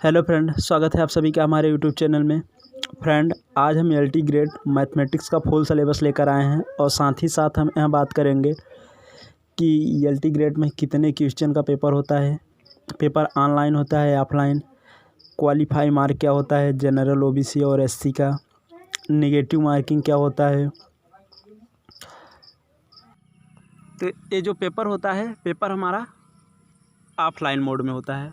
Hello friend, स्वागत है आप सभी का हमारे यूट्यूब चैनल में। फ्रेंड, आज हम एलटी ग्रेड मैथमेटिक्स का फुल सिलेबस लेकर आए हैं और साथ ही साथ हम यहाँ बात करेंगे कि एलटी ग्रेड में कितने क्वेश्चन का पेपर होता है, पेपर ऑनलाइन होता है ऑफलाइन, क्वालिफाई मार्क क्या होता है, जनरल ओबीसी और एससी का, नेगेटिव मार्किंग क्या होता है। तो ये जो पेपर होता है, पेपर हमारा ऑफलाइन मोड में होता है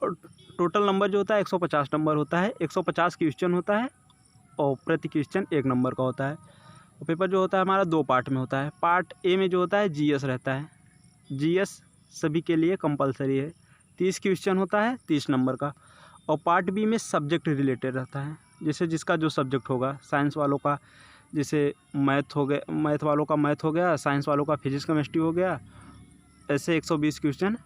और टोटल नंबर जो होता है 150 नंबर होता है। 150 क्वेश्चन होता है और प्रति क्वेश्चन 1 नंबर का होता है। और पेपर जो होता है हमारा 2 पार्ट में होता है। पार्ट ए में जो होता है जीएस रहता है। जीएस सभी के लिए कंपलसरी है। 30 क्वेश्चन होता है 30 नंबर का। और पार्ट बी में सब्जेक्ट रिलेटेड रहता है, जैसे जिसका जो सब्जेक्ट होगा। साइंस वालों का जैसे मैथ हो गया, मैथ वालों का मैथ हो गया, साइंस वालों का फिजिक्स केमिस्ट्री हो गया। ऐसे 120 क्वेश्चन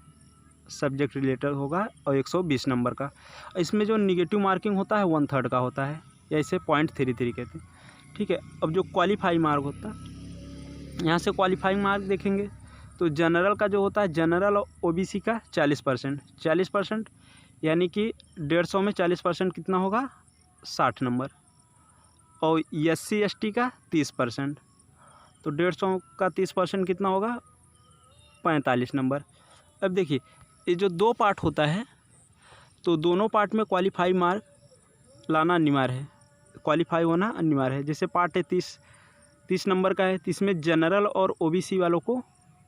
सब्जेक्ट रिलेटेड होगा और 120 नंबर का। इसमें जो निगेटिव मार्किंग होता है 1/3 का होता है, या इसे 0.33 कहते हैं। ठीक है, अब जो क्वालिफाई मार्क होता है, यहाँ से क्वालिफाइंग मार्क देखेंगे तो जनरल का जो होता है, जनरल और ओबीसी का 40%, यानी कि 150 में 40% कितना होगा, 60 नंबर। और एससी एसटी का 30%, तो 150 का 30% कितना होगा, 45 नंबर। अब देखिए, ये जो 2 पार्ट होता है तो दोनों पार्ट में क्वालिफाई मार्क लाना अनिवार्य है, क्वालिफाई होना अनिवार्य है। जैसे पार्ट है 30 नंबर का है, तो इसमें जनरल और ओबीसी वालों को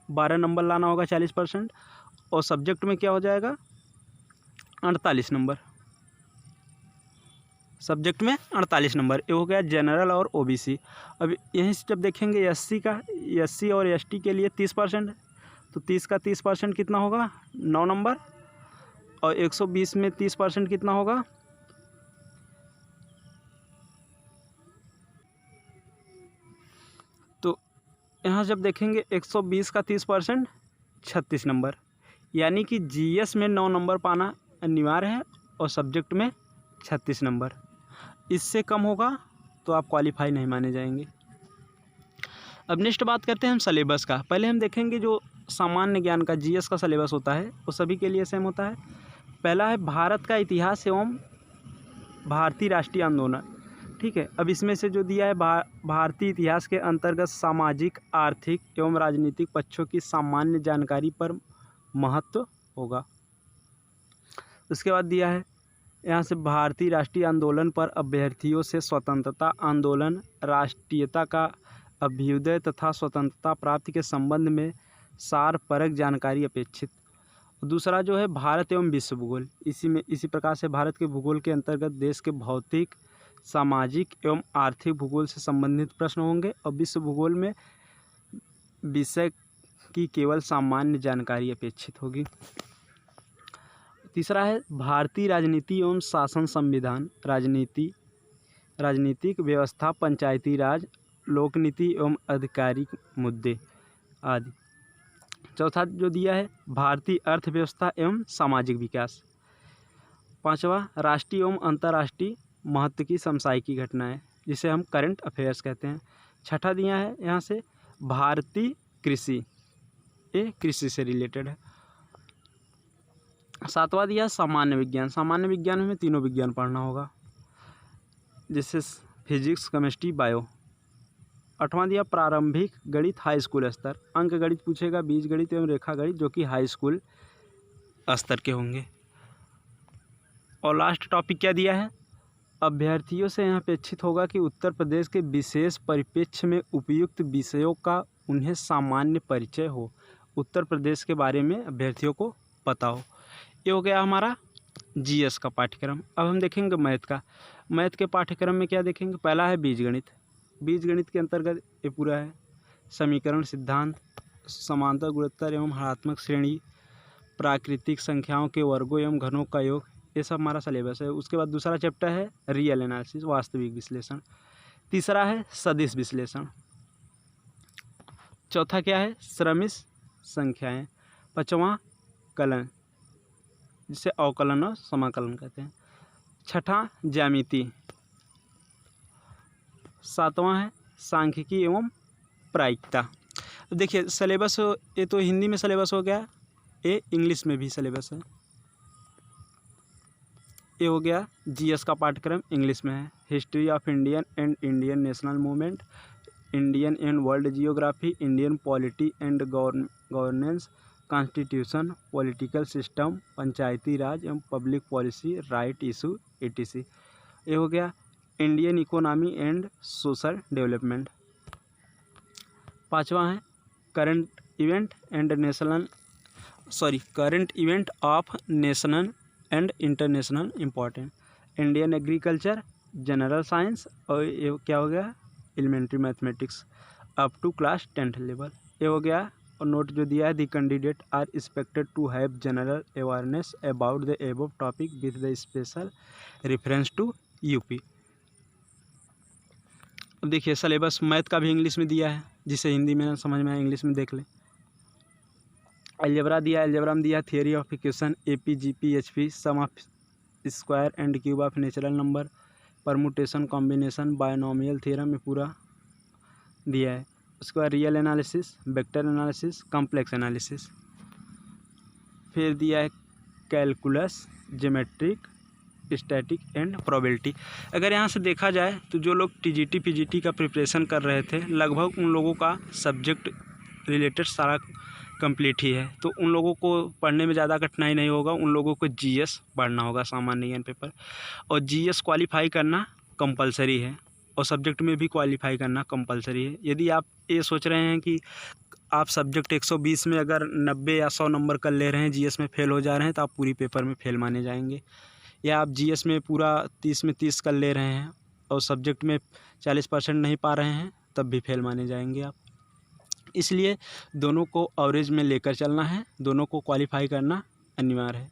12 नंबर लाना होगा, 40%। और सब्जेक्ट में क्या हो जाएगा, 48 नंबर। सब्जेक्ट में 48 नंबर, ये हो गया जनरल और ओबीसी। अब यहीं से जब देखेंगे एससी और एसटी के लिए 30%, तो 30 का 30% कितना होगा, 9 नंबर। और 120 में 30% कितना होगा, तो यहाँ जब देखेंगे 120 का 30% 36 नंबर। यानी कि जीएस में 9 नंबर पाना अनिवार्य है और सब्जेक्ट में 36 नंबर। इससे कम होगा तो आप क्वालिफाई नहीं माने जाएंगे। अब नेक्स्ट बात करते हैं हम सिलेबस का। पहले हम देखेंगे जो सामान्य ज्ञान का जीएस का सिलेबस होता है वो सभी के लिए सेम होता है। पहला है भारत का इतिहास एवं भारतीय राष्ट्रीय आंदोलन। ठीक है, अब इसमें से जो दिया है भारतीय इतिहास के अंतर्गत सामाजिक, आर्थिक एवं राजनीतिक पक्षों की सामान्य जानकारी पर महत्व होगा। उसके बाद दिया है यहाँ से भारतीय राष्ट्रीय आंदोलन पर अभ्यर्थियों से स्वतंत्रता आंदोलन, राष्ट्रीयता का अभ्युदय तथा स्वतंत्रता प्राप्ति के संबंध में सारपरक जानकारी अपेक्षित। दूसरा जो है भारत एवं विश्व भूगोल। इसी प्रकार से भारत के भूगोल के अंतर्गत देश के भौतिक, सामाजिक एवं आर्थिक भूगोल से संबंधित प्रश्न होंगे और विश्व भूगोल में विषय की केवल सामान्य जानकारी अपेक्षित होगी। तीसरा है भारतीय राजनीति एवं शासन संविधान, राजनीतिक व्यवस्था, पंचायती राज, लोकनीति एवं आधिकारिक मुद्दे आदि। चौथा जो दिया है भारतीय अर्थव्यवस्था एवं सामाजिक विकास। पांचवा राष्ट्रीय एवं अंतर्राष्ट्रीय महत्व की समसामयिक घटनाएं, जिसे हम करंट अफेयर्स कहते हैं। छठा दिया है यहाँ से भारतीय कृषि, ये कृषि से रिलेटेड है। सातवां दिया सामान्य विज्ञान। सामान्य विज्ञान में तीनों विज्ञान पढ़ना होगा, जैसे फिजिक्स, केमिस्ट्री, बायो। आठवां दिया प्रारंभिक गणित हाई स्कूल स्तर। अंक गणित पूछेगा, बीज गणित एवं रेखा गणित, जो कि हाई स्कूल स्तर के होंगे। और लास्ट टॉपिक क्या दिया है, अभ्यर्थियों से यहाँ अपेक्षित होगा कि उत्तर प्रदेश के विशेष परिप्रेक्ष्य में उपयुक्त विषयों का उन्हें सामान्य परिचय हो। उत्तर प्रदेश के बारे में अभ्यर्थियों को पता हो। ये हो गया हमारा जीएस का पाठ्यक्रम। अब हम देखेंगे मैथ का। मैथ के पाठ्यक्रम में क्या देखेंगे, पहला है बीजगणित। बीजगणित के अंतर्गत ये पूरा है समीकरण सिद्धांत, समांतर गुणोत्तर एवं हरात्मक श्रेणी, प्राकृतिक संख्याओं के वर्गों एवं घनों का योग, ये सब हमारा सिलेबस है। उसके बाद दूसरा चैप्टर है रियल एनालिसिस, वास्तविक विश्लेषण। तीसरा है सदिश विश्लेषण। चौथा क्या है, श्रमिक संख्याएं। पांचवा कलन, जिसे अवकलन और समाकलन कहते हैं। छठा ज्यामिति। सातवां है सांख्यिकी एवं प्रायिकता। देखिए सिलेबस, ये तो हिंदी में सिलेबस हो गया, ये इंग्लिश में भी सिलेबस है। ये हो गया जीएस का पाठ्यक्रम इंग्लिश में है। History of Indian and Indian national movement, Indian and world geography, Indian polity and governance, constitution, political system, Panchayati Raj एवं public policy, right issue etc। ये हो गया Indian economy and social development. पांचवा है current event of national and international important, Indian agriculture, general science और ये क्या हो गया elementary mathematics up to class 10th level. ये हो गया और नोट जो दिया है the candidate are expected to have general awareness about the above topic with the special reference to UP. अब देखिए सिलेबस मैथ का भी इंग्लिश में दिया है, जिसे हिंदी में समझ में आए इंग्लिश में देख लें। अलजेब्रा दिया है, अलजेब्रा में दिया theory of equation, AP GP HP, sum of square and cube of natural number, permutation combination, binomial theorem में पूरा दिया है। उसके बाद real analysis, vector analysis, complex analysis. फिर दिया है calculus, geometric, static and probability. अगर यहाँ से देखा जाए तो जो लोग TGT PGT का प्रिपरेशन कर रहे थे लगभग उन लोगों का सब्जेक्ट रिलेटेड सारा कंप्लीट ही है, तो उन लोगों को पढ़ने में ज़्यादा कठिनाई नहीं होगा। उन लोगों को GS पढ़ना होगा, सामान्य ज्ञान पेपर, और GS क्वालिफाई करना कंपलसरी है और सब्जेक्ट में भी क्वालिफाई करना कंपलसरी है। यदि आप ये सोच रहे हैं कि आप सब्जेक्ट 120 में अगर 90 या 100 नंबर कर ले रहे हैं, GS में फ़ेल हो जा रहे हैं, तो आप पूरी पेपर में फ़ेल माने जाएंगे। या आप GS में पूरा 30 में 30 कर ले रहे हैं और सब्जेक्ट में 40% नहीं पा रहे हैं, तब भी फेल माने जाएंगे आप। इसलिए दोनों को एवरेज में लेकर चलना है, दोनों को क्वालिफाई करना अनिवार्य है।